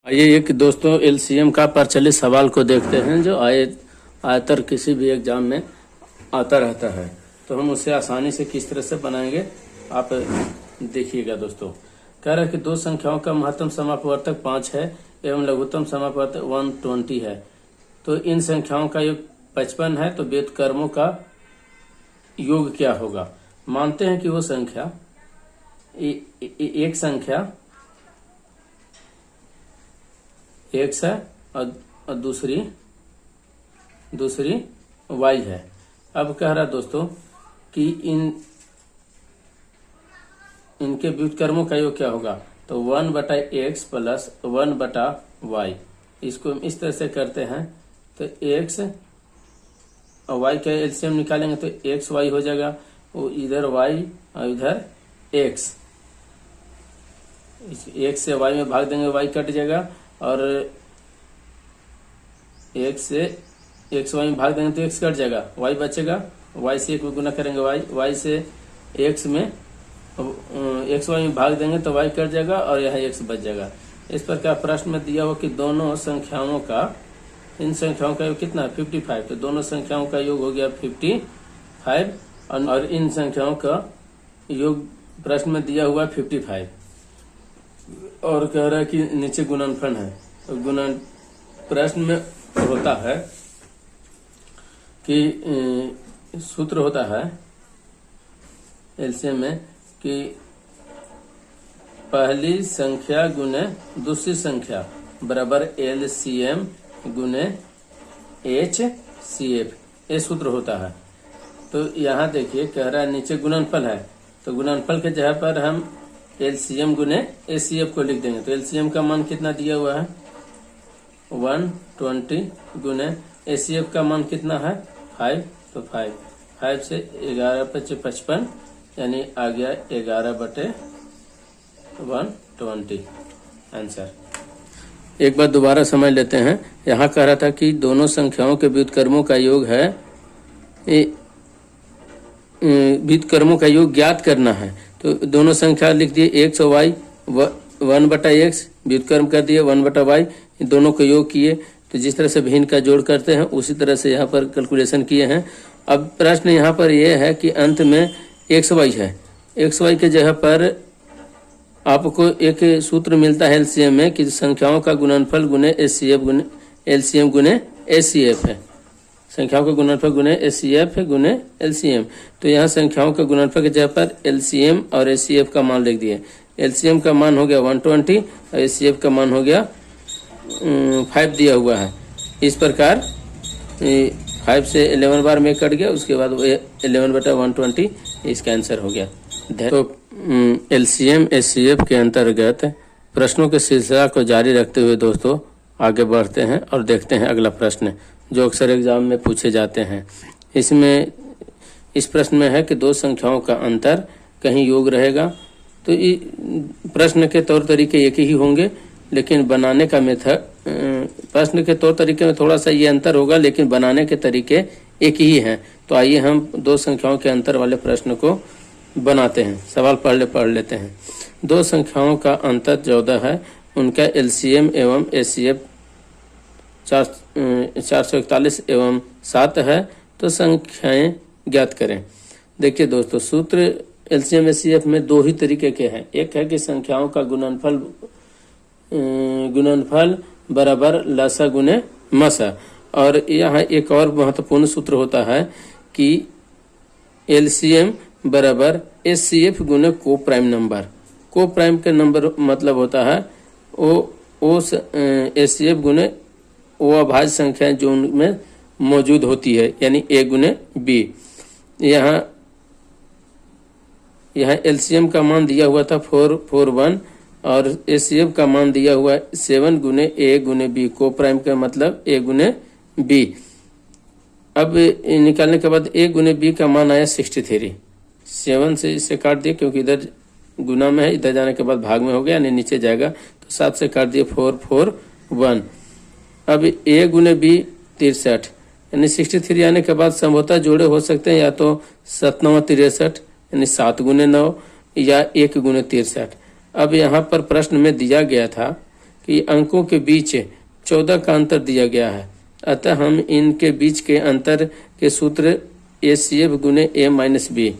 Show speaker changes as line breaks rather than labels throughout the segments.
आइए एक दोस्तों एलसीएम का प्रचलित सवाल को देखते हैं जो आयतर किसी भी एग्जाम में आता रहता है। तो हम उसे आसानी से किस तरह से बनाएंगे आप देखिएगा दोस्तों। कह रहा है कि दो संख्याओं का महत्तम समापवर्तक 5 है एवं लघुत्तम समापवर्तक 120 है। तो इन संख्याओं का योग 55 है, तो व्युत्क्रमों का योग क्या होगा। मानते हैं कि वो संख्या एक संख्या x है और दूसरी y है। अब कह रहा दोस्तों कि इनके व्युत्क्रमों का योग क्या होगा। तो 1/x प्लस 1/y, इसको इस तरह से करते हैं। तो x और y का एलसीएम निकालेंगे तो x y हो जाएगा, वो इधर y और इधर x। x से y में भाग देंगे, y कट जाएगा, और x से x y में भाग देंगे तो x कट जाएगा, y बचेगा। y से 1 गुना करेंगे y से x में x y में भाग देंगे तो y कट जाएगा और यहाँ x बच जाएगा। इस प्रकार प्रश्न में दिया हो कि दोनों संख्याओं का, इन संख्याओं का योग कितना 55। तो दोनों संख्याओं का योग हो गया 55 और इन संख्याओं का योग प्रश्न में दिया हुआ 55 और कह रहा है कि नीचे गुणनफल है। तो गुणन प्रश्न में होता है कि सूत्र होता है एलसीएम में कि पहली संख्या गुने दूसरी संख्या बराबर एलसीएम गुने एचसीएफ, ये सूत्र होता है। तो यहाँ देखिए कह रहा है नीचे गुणनफल है, तो गुणनफल के जगह पर हम एलसीएम गुने एचसीएफ को लिख देंगे। तो एलसीएम का मान कितना दिया हुआ है 120 गुने एचसीएफ का मान कितना है 5। तो 5 से 11/55 यानी आ गया 11/120 आंसर। एक बार दोबारा समझ लेते हैं। यहाँ कह रहा था कि दोनों संख्याओं के व्युत्क्रमों का योग है, व्युत्क्रमों का योग ज्ञात करना है। तो दोनों संख्या लिख दिए x और y, 1/x व्युत्क्रम कर दिए 1/y, दोनों को योग किए। तो जिस तरह से भिन्न का जोड़ करते हैं उसी तरह से यहाँ पर कैलकुलेशन किए हैं। अब प्रश्न यहाँ पर यह है कि अंत में x y है, x y के जगह पर आपको एक सूत्र मिलता है एलसीएम में कि संख्याओं का गुणनफल गुने एचसीएफ गुने एलसीएम गुने एचसीएफ है। संख्याओं का गुणनफल गुने एचसीएफ गुने एलसीएम। तो यहाँ संख्याओं का गुणनफल के जगह पर एलसीएम और एचसीएफ का मान लिख दिए। एलसीएम का मान हो गया 120 और एचसीएफ का मान हो गया 5 दिया हुआ है। इस प्रकार 5 से 11 बार में कट गया, उसके बाद 11/120 इसका आंसर हो गया। तो एलसीएम एचसीएफ के अंतर्गत प्रश्नों के सिलसिला को जारी रखते हुए दोस्तों आगे बढ़ते हैं और देखते हैं अगला प्रश्न जो अक्सर एग्जाम में पूछे जाते हैं। इसमें इस प्रश्न में है कि दो संख्याओं का अंतर कहीं योग रहेगा। तो प्रश्न के तौर तरीके एक ही होंगे, लेकिन बनाने का मेथड, प्रश्न के तौर तरीके में थोड़ा सा ये अंतर होगा, लेकिन बनाने के तरीके एक ही हैं। तो आइए हम दो संख्याओं के अंतर वाले प्रश्न को बनाते हैं। सवाल पढ़ लेते हैं। दो संख्याओं का अंतर 14 है, उनका एलसीएम एवं एचसीएफ 441 एवं 7 है। तो संख्याएं ज्ञात करें। देखिए दोस्तों, सूत्र एलसीएम एचसीएफ में दो ही तरीके के हैं। एक है कि संख्याओं का गुणनफल बराबर लसा गुने मसा, और यहाँ एक और महत्वपूर्ण सूत्र होता है कि एलसीएम बराबर एचसीएफ गुने को प्राइम नंबर। को प्राइम का नंबर मतलब होता है वो एचसीएफ गुने वो अभाज्य संख्या जो उनमें मौजूद होती है, यानी a गुने b। यहाँ एलसीएम का मान दिया हुआ था 441 और एचसीएफ का मान दिया हुआ 7 गुने a गुने b। को प्राइम का मतलब a गुने b। अब निकालने के बाद a गुने b का मान आया 63। 7 से इसे काट दिए क्योंकि इधर गुना में है, इधर जाने के बाद भाग में हो गया यानी नीचे जाएगा। तो 7 से काट दिए 441। अब a गुने b 63 यानी 63 आने के बाद संभवतः जोड़े हो सकते हैं, या तो 7 9 63 यानी 7 गुने 9 या 1 गुने 63। अब यहाँ पर प्रश्न में दिया गया था कि अंकों के बीच 14 का अंतर दिया गया है, अतः हम इनके बीच के अंतर के सूत्र HCF गुने A माइनस B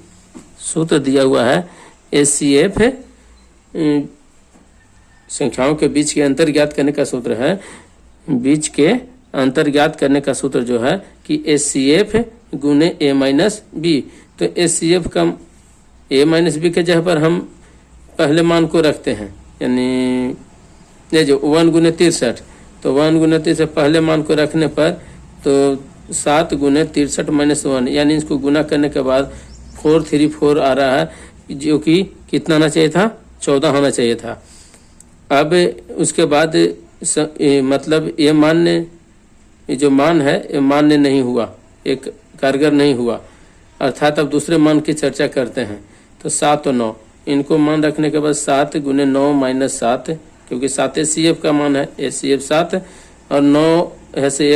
सूत्र दिया हुआ है। HCF संख्याओं के बीच के अंतर ज्ञात करने का सूत्र है, बीच के अंतर ज्ञात करने का सूत्र जो है कि HCF गुने A माइनस B। तो HCF का A माइनस B के जगह पर हम पहले मान को रखते हैं, यानी ये जो 1 गुने 63, तो 1 गुने 63 पहले मान को रखने पर तो 7 गुने 63 माइनस 1, यानी इसको गुना करने के बाद 434 आ रहा है, जो कि कितना आना चाहिए था, 14 होना चाहिए था। अब उसके बाद मतलब ये मान्य, ये जो मान है ये मान्य नहीं हुआ, एक कारगर नहीं हुआ, अर्थात अब दूसरे मान की चर्चा करते हैं। तो 7 और 9 इनको मान रखने के बाद 7 गुने 9 माइनस 7, क्योंकि 7 HCF का मान है, HCF 7 और 9 है से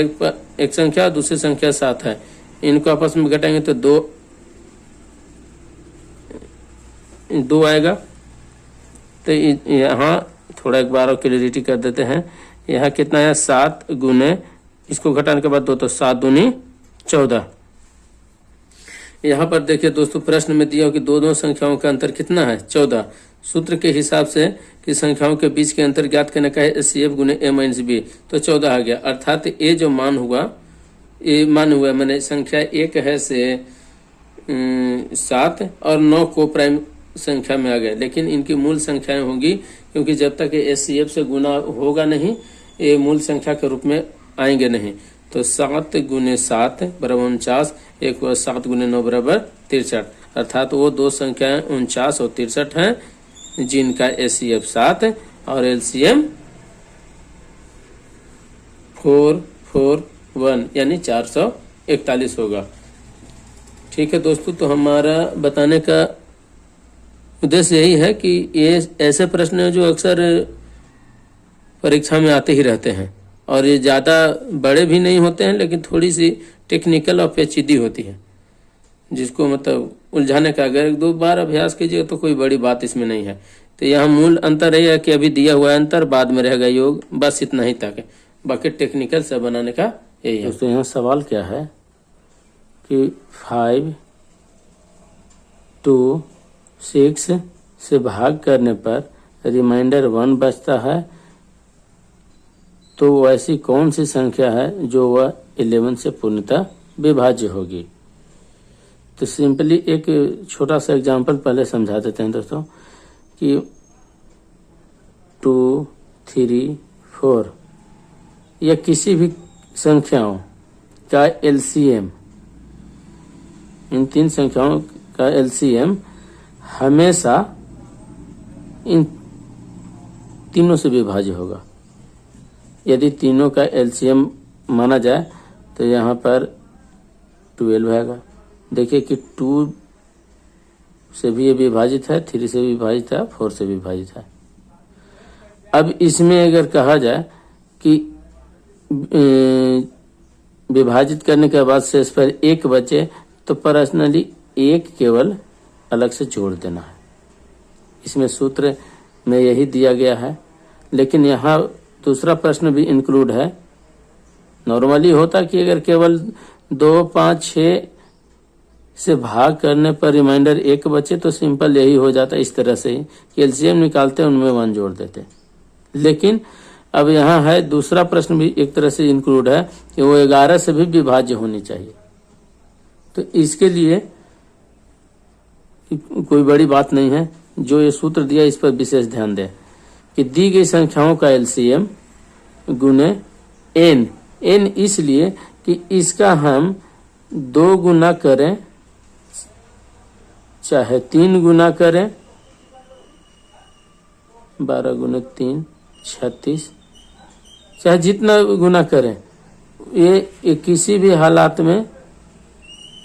एक संख्या दूसरी संख्या 7 है, इनको आपस में घटाएंगे तो 2 आएगा। तो यहाँ थोड़ा एक बार और क्लियरिटी कर देते हैं, यहाँ कितना है 7 गुने, इसको घटाने के बाद 2, तो 7 दूनी 14। यहाँ पर देखिए दोस्तों प्रश्न में दिया हो कि दोनों संख्याओं का अंतर कितना है, 14। सूत्र के हिसाब से कि संख्याओं के बीच के अंतर ज्ञात करने का है HCF गुने A माइनस B, तो 14 आ गया, अर्थात ये जो मान हुआ, ये मान हुआ मैंने संख्या 1 है से 7 और 9 को प्राइम संख्या में आ गए, लेकिन इनकी मूल संख्याएं होंगी, क्योंकि जब तक ये HCF से गुना होगा नहीं ये मूल संख्या के रूप में आएंगे नहीं। तो 7 गुने 7 बराबर 49, एक 7 गुने 9 बराबर 63, अर्थात वो दो संख्याएं 49 और 63 हैं जिनका HCF 7 और LCM 441 यानी 441 होगा। ठीक है दोस्तों, तो हमारा बताने का उद्देश्य यही है कि ये ऐसे प्रश्न हैं जो अक्सर परीक्षा में आते ही रहते हैं, और ये ज़्यादा बड़े भी नहीं होते हैं, लेकिन थोड़ी सी टेक्निकल और पेचीदी होती है, जिसको मतलब उलझाने का अगर 1-2 बार अभ्यास कीजिए तो कोई बड़ी बात इसमें नहीं है। तो यहाँ मूल अंतर है कि अभी दिया हुआ अंतर, बाद में रहेगा योग, बस इतना ही तक है, बाकी टेक्निकल से बनाने का यही है। दोस्तों यहाँ सवाल क्या है कि 5 2 6 से भाग करने पर रिमाइंडर 1 बचता है, तो ऐसी कौन सी संख्या है जो वह 11 से पूर्णतः विभाज्य होगी। तो सिंपली एक छोटा सा एग्जांपल पहले समझा देते हैं दोस्तों कि 2 3 4 या किसी भी संख्याओं का LCM, इन 3 संख्याओं का LCM हमेशा इन तीनों से विभाज्य होगा। यदि तीनों का LCM माना जाए तो यहाँ पर 12 आएगा। देखिए कि 2 से भी ये विभाजित है, 3 से भी विभाजित है, 4 से भी विभाजित है। अब इसमें अगर कहा जाए कि विभाजित करने के बाद शेष पर 1 बचे, तो पर्सनली 1 केवल अलग से जोड़ देना है। इसमें सूत्र में यही दिया गया है, लेकिन यहाँ दूसरा प्रश्न भी इंक्लूड है। नॉर्मली होता कि अगर केवल 2 5 6 से भाग करने पर रिमाइंडर 1 बचे तो सिंपल यही हो जाता, इस तरह से ही कि LCM निकालते उनमें 1 जोड़ देते। लेकिन अब यहाँ है दूसरा प्रश्न भी एक तरह से इंक्लूड है कि वो 11 से भी विभाज्य होनी चाहिए। तो इसके लिए कोई बड़ी बात नहीं है, जो ये सूत्र दिया इस पर विशेष ध्यान दें कि दी गई संख्याओं का LCM गुने n, इसलिए कि इसका हम 2 गुना करें चाहे 3 गुना करें, 12 गुने 3 36, चाहे जितना गुना करें, ये किसी भी हालात में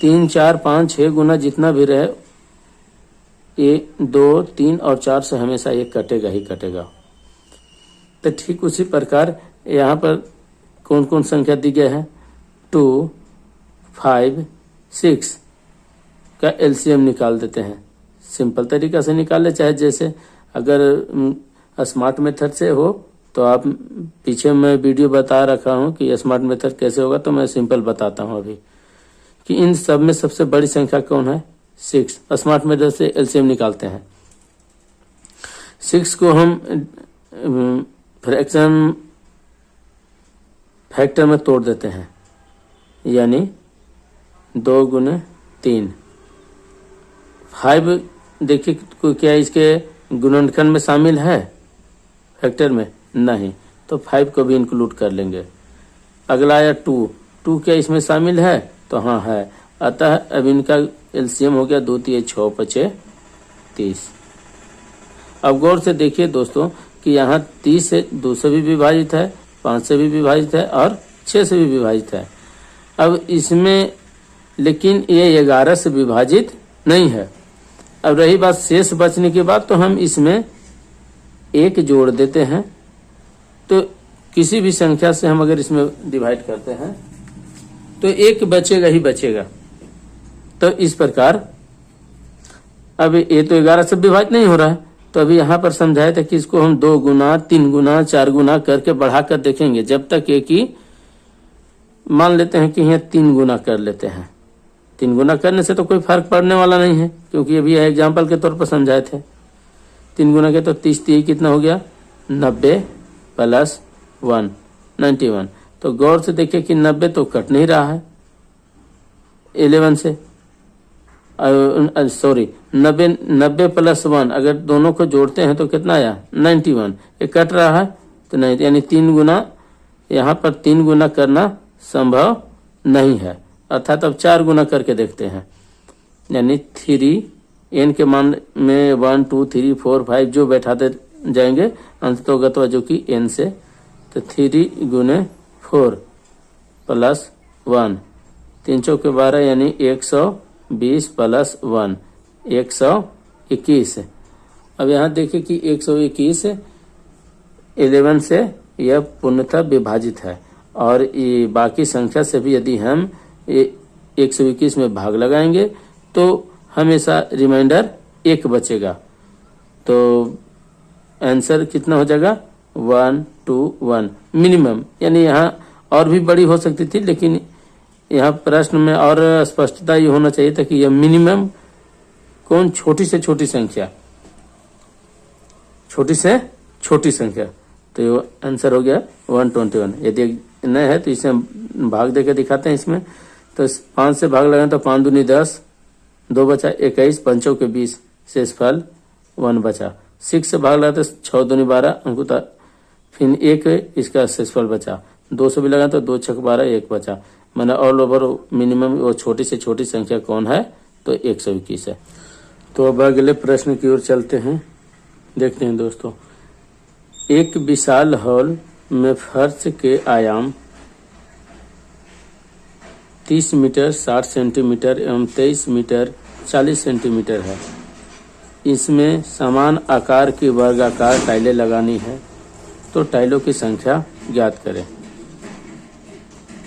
3 4 5 6 गुना जितना भी रहे, ये 2 3 और 4 से हमेशा ये कटेगा ही कटेगा। तो ठीक उसी प्रकार यहाँ पर कौन कौन संख्या दी गई है, 2 5 6 का LCM निकाल देते हैं। सिंपल तरीका से निकाले, चाहे जैसे अगर स्मार्ट मेथड से हो तो आप पीछे मैं वीडियो बता रखा हूँ कि स्मार्ट मेथड कैसे होगा, तो मैं सिंपल बताता हूँ अभी कि इन सब में सबसे बड़ी संख्या कौन है, 6। स्मार्ट मेथड से एलसीएम निकालते हैं। 6 को हम फैक्टर में तोड़ देते हैं, यानी 2 गुने 3। 5 देखिए क्या इसके गुणनखंड में शामिल है, फैक्टर में नहीं, तो 5 को भी इंक्लूड कर लेंगे। अगला आया 2 क्या इसमें शामिल है, तो हाँ है। अतः अब इनका एलसीएम हो गया 2 3 6 5 30। अब गौर से देखिए दोस्तों कि यहाँ 30 से 2 से भी विभाजित है, 5 से भी विभाजित है और 6 से भी विभाजित है। अब इसमें लेकिन ये 11 से विभाजित नहीं है। अब रही बात शेष बचने की बात, तो हम इसमें 1 जोड़ देते हैं। तो किसी भी संख्या से हम अगर इसमें डिवाइड करते हैं तो 1 बचेगा ही बचेगा। तो इस प्रकार अब ये तो 11 से विभाजित नहीं हो रहा है, तो अभी यहाँ पर समझाया था कि इसको हम 2 गुना 3 गुना 4 गुना करके बढ़ाकर देखेंगे, जब तक ये कि मान लेते हैं कि यहाँ 3 गुना कर लेते हैं। 3 गुना करने से तो कोई फर्क पड़ने वाला नहीं है, क्योंकि अभी एग्जाम्पल के तौर पर समझाए थे। 3 गुना के तो 30 कितना हो गया, 90 प्लस 1 91। तो गौर से देखिए कि 90 तो कट नहीं रहा है 11 से, सॉरी 90 प्लस 1 अगर दोनों को जोड़ते हैं तो कितना आया 91। ये कट रहा है तो नहीं, यानी 3 गुना, यहाँ पर 3 गुना करना संभव नहीं है, अर्थात अब 4 गुना करके देखते हैं। यानी 3 n के मान में 1 2 3 4 5 जो बैठाते जाएंगे अंततोगत्वा जो कि n से, तो 3 गुने 4 प्लस 1 3 चौके 12 यानी 120 प्लस 1 121। अब यहाँ देखिए कि 121 11 से यह पूर्णतः विभाजित है, और ये बाकी संख्या से भी यदि हम 121 में भाग लगाएंगे तो हमेशा रिमाइंडर 1 बचेगा। तो आंसर कितना हो जाएगा 1 2 1 मिनिमम, यानी यहाँ और भी बड़ी हो सकती थी, लेकिन यहाँ प्रश्न में और स्पष्टता ये होना चाहिए था कि यह मिनिमम कौन, छोटी से छोटी संख्या, छोटी से छोटी संख्या। तो ये आंसर हो गया 121। यदि न है तो इसे हम भाग देकर दिखाते हैं इसमें। तो 5 से भाग लगाएं तो 5 दूनी 10, 2 बचा 21, 5 चौके 20, शेष फल 1 बचा। 6 से भाग लगाते 6 दूनी 12 अंकुता, फिर 1 इसका शेषफल बचा। 2 से भी लगा तो 2 छक 12 1 बचा। मैंने ऑल ओवर मिनिमम वो छोटी से छोटी संख्या कौन है, तो 121 है। तो अब अगले प्रश्न की ओर चलते हैं, देखते हैं दोस्तों। एक विशाल हॉल में फर्श के आयाम 30 मीटर 60 सेंटीमीटर एवं 23 मीटर 40 सेंटीमीटर है। इसमें समान आकार की वर्गाकार टाइलें लगानी है, तो टाइलों की संख्या ज्ञात करें।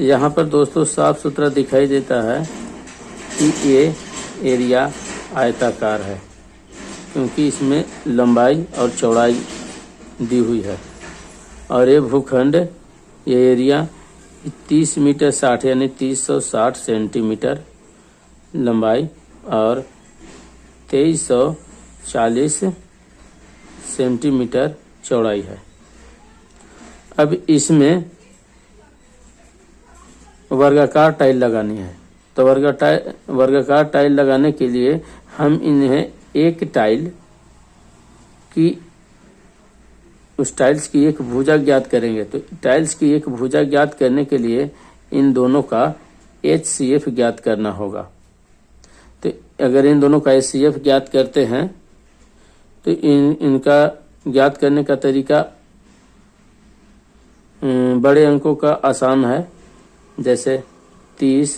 यहाँ पर दोस्तों साफ सुथरा दिखाई देता है कि ये एरिया आयताकार है, क्योंकि इसमें लंबाई और चौड़ाई दी हुई है, और ये भूखंड, ये एरिया 30 मीटर 60 यानी 3060 सेंटीमीटर लंबाई और 2340 सेंटीमीटर चौड़ाई है। अब इसमें वर्गाकार टाइल लगानी है, तो वर्गाकार टाइल लगाने के लिए हम इन्हें एक टाइल की, उस टाइल्स की एक भुजा ज्ञात करेंगे। तो टाइल्स की एक भुजा ज्ञात करने के लिए इन दोनों का HCF ज्ञात करना होगा। तो अगर इन दोनों का HCF ज्ञात करते हैं तो इनका ज्ञात करने का तरीका बड़े अंकों का आसान है, जैसे 30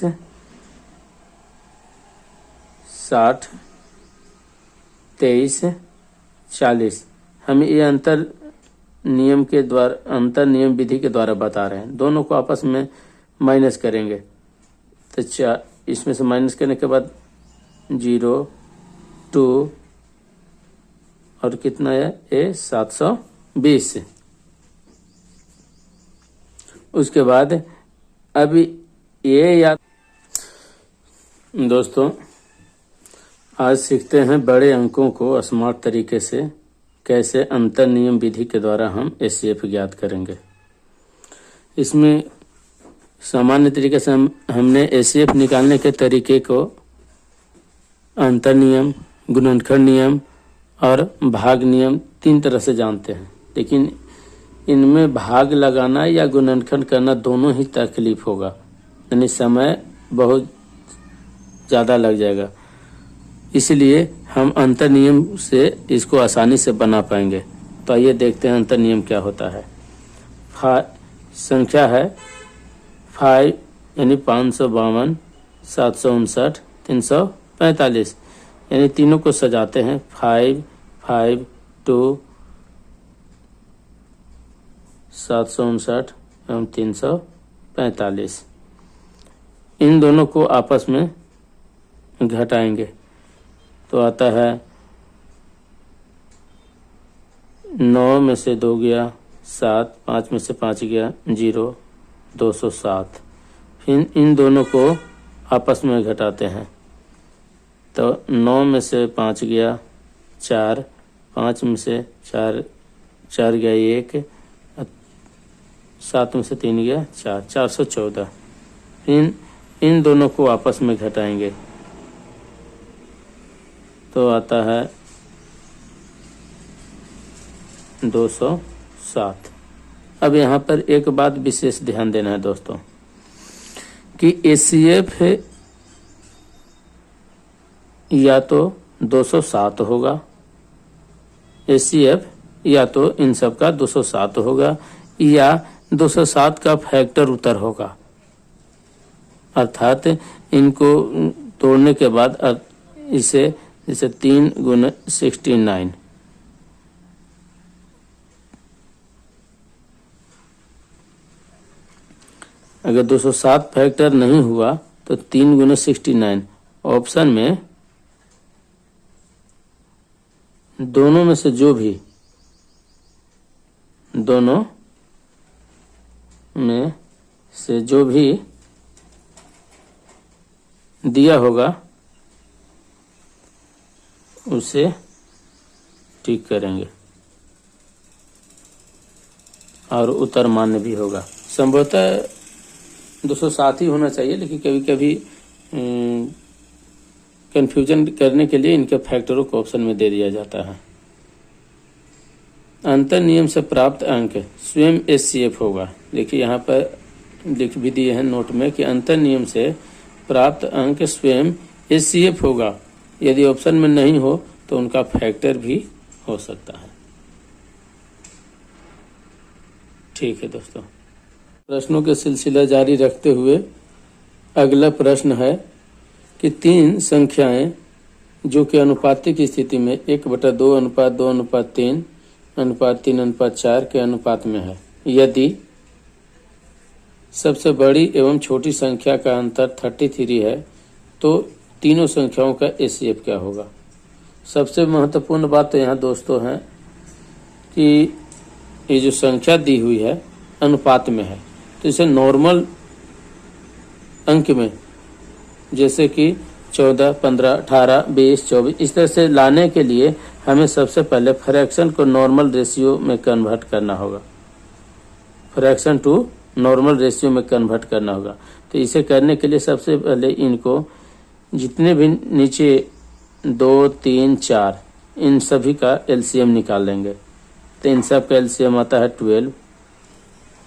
60 23 40। हम ये अंतर नियम विधि के द्वारा बता रहे हैं। दोनों को आपस में माइनस करेंगे, तो इसमें से माइनस करने के बाद 0 2 और कितना है ये 720। उसके बाद अब ये या दोस्तों आज सीखते हैं बड़े अंकों को स्मार्ट तरीके से कैसे अंतर नियम विधि के द्वारा हम एचसीएफ ज्ञात करेंगे। इसमें सामान्य तरीके से हमने एचसीएफ निकालने के तरीके को अंतर नियम, गुणनखंड नियम और भाग नियम 3 तरह से जानते हैं, लेकिन इनमें भाग लगाना या गुणनखंड करना दोनों ही तकलीफ होगा, यानी समय बहुत ज़्यादा लग जाएगा। इसलिए हम अंतर नियम से इसको आसानी से बना पाएंगे। तो आइए देखते हैं अंतर नियम क्या होता है। संख्या है 5 यानी 552, 759, 345, यानी तीनों को सजाते हैं 5, 5, 2, 759 एवं 345। इन दोनों को आपस में घटाएंगे तो आता है 9 में से 2 गया 7, 5 में से 5 गया 0, 207। फिर इन दोनों को आपस में घटाते हैं तो 9 में से 5 गया 4, 5 में से 4 गया 1, 7 में से 3 गया 4, 414। फिर इन दोनों को आपस में घटाएंगे तो आता है 207। अब यहाँ पर एक बात विशेष ध्यान देना है दोस्तों कि एचसीएफ या तो 207 होगा, एचसीएफ या तो इन सब का 207 होगा या 207 का फैक्टर उत्तर होगा, अर्थात इनको तोड़ने के बाद इसे जैसे 3 गुना 69, अगर 207 फैक्टर नहीं हुआ तो 3 गुना 69 ऑप्शन में दोनों में से जो भी दिया होगा उसे टिक करेंगे और उत्तर मान्य भी होगा। संभवतः 207 ही होना चाहिए, लेकिन कभी कभी कंफ्यूजन करने के लिए इनके फैक्टरों को ऑप्शन में दे दिया जाता है। अंतर नियम से प्राप्त अंक स्वयं एचसीएफ होगा। देखिए यहाँ पर लिख भी दिए हैं नोट में कि अंतर नियम से प्राप्त अंक स्वयं एचसीएफ होगा। यदि ऑप्शन में नहीं हो तो उनका फैक्टर भी हो सकता है। ठीक है दोस्तों, प्रश्नों के सिलसिला जारी रखते हुए अगला प्रश्न है कि 3 संख्याएं जो कि अनुपातिक स्थिति में 1/2 अनुपात 2 अनुपात 3 अनुपात 3 अनुपात 4 के अनुपात में है, यदि सबसे बड़ी एवं छोटी संख्या का अंतर 33 है तो तीनों संख्याओं का एचसीएफ क्या होगा। सबसे महत्वपूर्ण बात तो यहाँ दोस्तों है कि ये जो संख्या दी हुई है अनुपात में है, तो इसे नॉर्मल अंक में जैसे कि 14, 15, 18, 20, 24 इस तरह से लाने के लिए हमें सबसे पहले फ्रैक्शन को नॉर्मल रेशियो में कन्वर्ट करना होगा, फ्रैक्शन टू नॉर्मल रेशियो में कन्वर्ट करना होगा। तो इसे करने के लिए सबसे पहले इनको जितने भी नीचे 2, 3, 4 इन सभी का एलसीएम निकाल लेंगे। तो इन सब का एलसीएम आता है 12,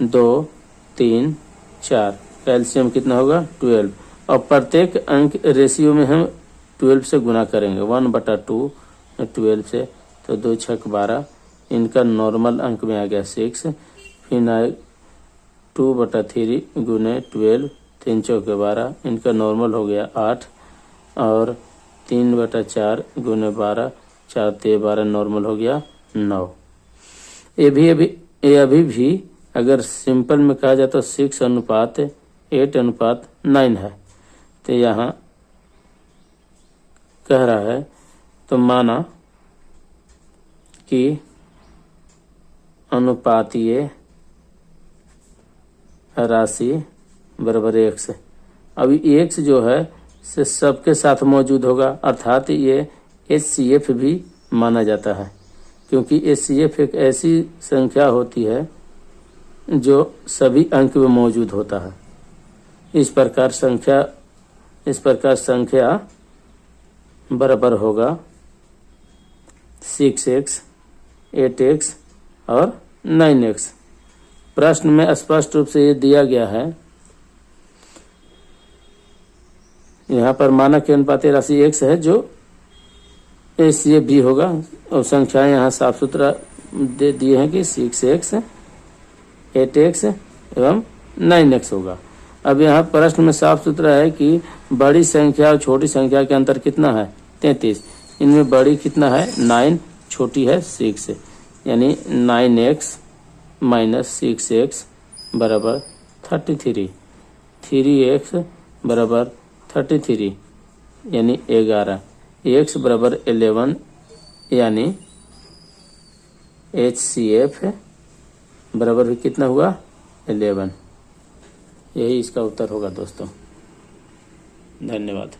2, 3, 4 का एलसीएम कितना होगा 12, और प्रत्येक अंक रेशियो में हम 12 से गुना करेंगे 1/2 12 से, तो 2 6 12। इनका नॉर्मल अंक में आ गया 6, फिर आए 2/3 गुने 12, 3 चौके 12, इनका नॉर्मल हो गया 8, और 3/4 गुने 12, 4 3 12 नॉर्मल हो गया 9। ये अभी भी अगर सिंपल में कहा जाए तो 6:8:9 है। तो यहाँ कह रहा है तो माना कि अनुपातीय राशि बराबर x। अभी x जो है से सबके साथ मौजूद होगा, अर्थात ये HCF भी माना जाता है, क्योंकि HCF एक ऐसी संख्या होती है जो सभी अंक में मौजूद होता है। इस प्रकार संख्या बराबर होगा 6x, 8x और 9x। प्रश्न में स्पष्ट रूप से ये दिया गया है। यहाँ पर मानक के अनुपाती राशि x है जो HCF भी होगा, और संख्याएं यहाँ साफ सुथरा दे दिए हैं कि 6x, 8x एवं 9x होगा। अब यहाँ प्रश्न में साफ सुथरा है कि बड़ी संख्या और छोटी संख्या के अंतर कितना है, 33। इनमें बड़ी कितना है, 9, छोटी है 6, यानी 9x माइनस 6x बराबर 33, 3x बराबर 33 यानी 11, x बराबर 11 यानी HCF बराबर भी कितना हुआ, 11। यही इसका उत्तर होगा दोस्तों। धन्यवाद।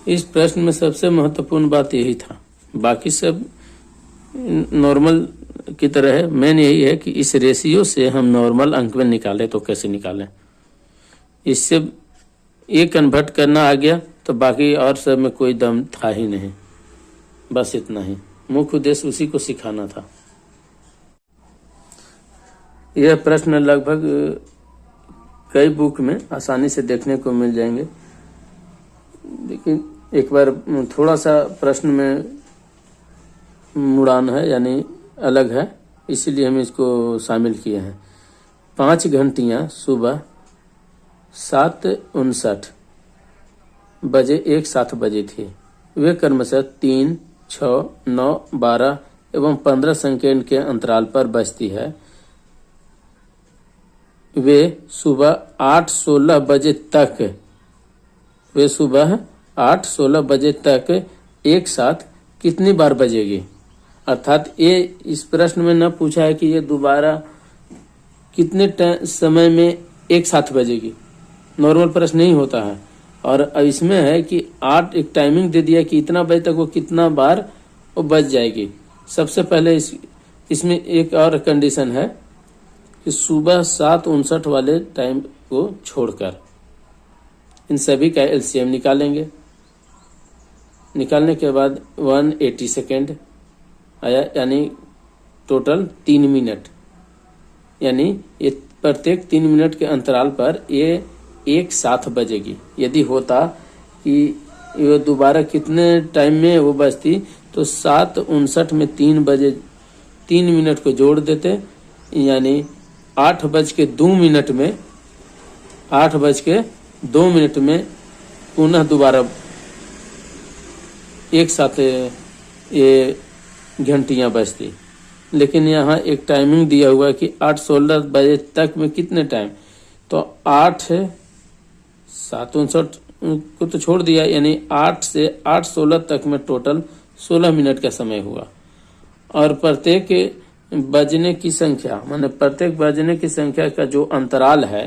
इस प्रश्न में सबसे महत्वपूर्ण बात यही था, बाकी सब नॉर्मल की तरह है। मेन यही है कि इस रेशियो से हम नॉर्मल अंक में निकालें तो कैसे निकालें। इससे ये कन्वर्ट करना आ गया तो बाकी और सब में कोई दम था ही नहीं, बस इतना ही। मुख्य उद्देश्य उसी को सिखाना था। यह प्रश्न लगभग कई बुक में आसानी से देखने को मिल जाएंगे, लेकिन एक बार थोड़ा सा प्रश्न में मुड़ान है, यानी अलग है, इसीलिए हम इसको शामिल किए हैं। 5 घंटियां सुबह 7:59 बजे एक साथ बजे थी। वे क्रमशः 3, 6, 9, 12 एवं 15 सेकंड के अंतराल पर बजती है। वे सुबह 8:16 बजे तक एक साथ कितनी बार बजेगी। अर्थात ये इस प्रश्न में न पूछा है कि ये दोबारा कितने समय में एक साथ बजेगी, नॉर्मल प्रश्न नहीं होता है। और इसमें है कि 8 एक टाइमिंग दे दिया कि इतना बजे तक वो कितना बार वो बज जाएगी। सबसे पहले इसमें एक और कंडीशन है कि सुबह 7:59 वाले टाइम को छोड़कर इन सभी का LCM निकालेंगे। निकालने के बाद 180 सेकेंड आया, यानी टोटल 3 मिनट, यानी ये प्रत्येक 3 मिनट के अंतराल पर ये एक साथ बजेगी। यदि होता कि ये दोबारा कितने टाइम में वो बजती तो 7:59 में 3 मिनट को जोड़ देते, यानी 8:02 मिनट में पुनः दोबारा एक साथ ये घंटियां बजती। लेकिन यहाँ एक टाइमिंग दिया हुआ है कि 8:16 बजे तक में कितने टाइम, तो 7:59 को तो छोड़ दिया, यानी 8 से 8:16 तक में टोटल 16 मिनट का समय हुआ। और प्रत्येक बजने की संख्या, माने प्रत्येक बजने की संख्या का जो अंतराल है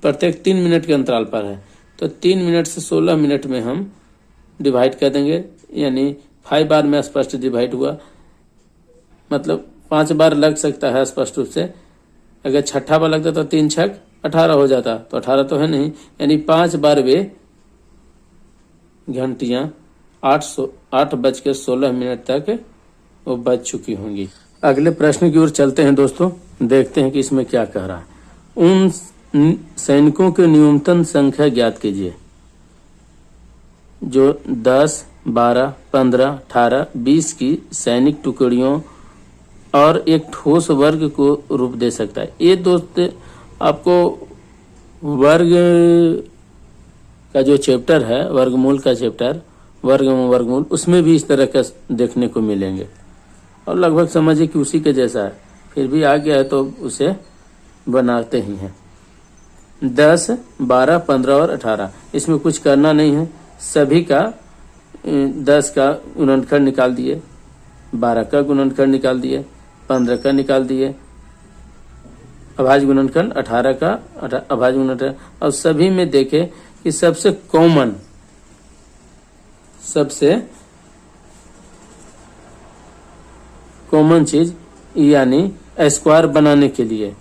प्रत्येक 3 मिनट के अंतराल पर है, तो 3 मिनट से 16 मिनट में हम डिवाइड कर देंगे, यानी 5 बार में स्पष्ट डिवाइड हुआ, मतलब 5 बार लग सकता है स्पष्ट रूप से। अगर छठा बार लगता तो 3 छक 18 हो जाता, तो 18 तो है नहीं, यानी 5 बार वे घंटियां 8:16 तक वो बज चुकी होंगी। अगले प्रश्न की ओर चलते हैं दोस्तों, देखते हैं कि इसमें क्या कह रहा है। उन सैनिकों की न्यूनतम संख्या ज्ञात कीजिए जो 10, 12, 15, 18, 20 की सैनिक टुकड़ियों और एक ठोस वर्ग को रूप दे सकता है। ये दोस्त आपको वर्ग का जो चैप्टर है, वर्गमूल का चैप्टर, वर्गमूल, उसमें भी इस तरह का देखने को मिलेंगे और लगभग समझिए कि उसी के जैसा है। फिर भी आ गया है तो उसे बनाते ही हैं। 10, 12, 15 और 18, इसमें कुछ करना नहीं है, सभी का 10 का गुणनखंड निकाल दिए, 12 का गुणनखंड निकाल दिए, 15 का निकाल दिए, अभाज्य गुणनखंड 18 का अभाज्य गुणनखंड, और सभी में देखें कि सबसे कॉमन चीज यानी स्क्वायर बनाने के लिए,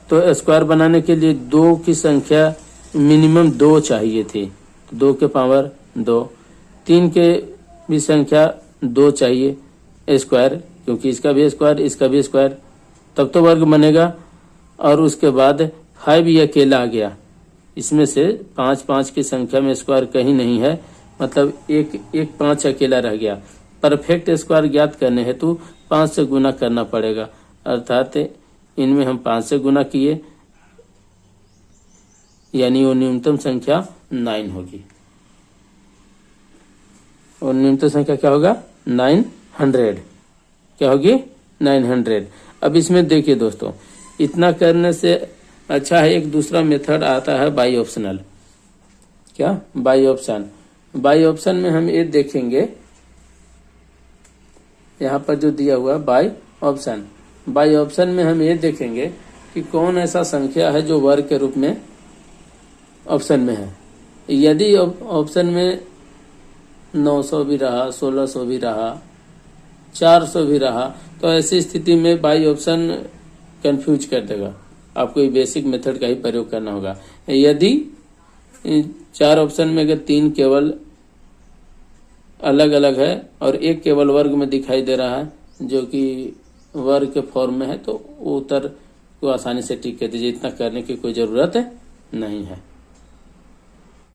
तो स्क्वायर बनाने के लिए 2 की संख्या मिनिमम 2 चाहिए थी, तो 2 के पावर 2, 3 के भी संख्या 2 चाहिए स्क्वायर, क्योंकि इसका भी स्क्वायर इसका भी स्क्वायर, तब तो वर्ग बनेगा। और उसके बाद 5 ये अकेला आ गया, इसमें से 5 की संख्या में स्क्वायर कहीं नहीं है, मतलब एक 5 अकेला रह गया। परफेक्ट स्क्वायर ज्ञात करने हेतु 5 से गुना करना पड़ेगा, अर्थात इनमें हम 5 से गुना किए, यानी वो न्यूनतम संख्या 9 होगी। और न्यूनतम संख्या क्या होगा? 900। क्या होगी? 900। अब इसमें देखिए दोस्तों, इतना करने से अच्छा है एक दूसरा मेथड आता है बाई ऑप्शनल। क्या? By option. बाई ऑप्शन में हम ये देखेंगे, यहाँ पर जो दिया हुआ बाई ऑप्शन, बाई ऑप्शन में हम ये देखेंगे कि कौन ऐसा संख्या है जो वर्ग के रूप में ऑप्शन में है। यदि ऑप्शन में 900 भी रहा, 1600 भी रहा, 400 भी रहा, तो ऐसी स्थिति में बाई ऑप्शन कंफ्यूज कर देगा, आपको ये बेसिक मेथड का ही प्रयोग करना होगा। यदि 4 ऑप्शन में अगर 3 केवल अलग अलग है और एक केवल वर्ग में दिखाई दे रहा है जो कि वर्ग के फॉर्म में है, तो वो उत्तर को आसानी से टिक कर दीजिए, इतना करने की कोई जरूरत नहीं है।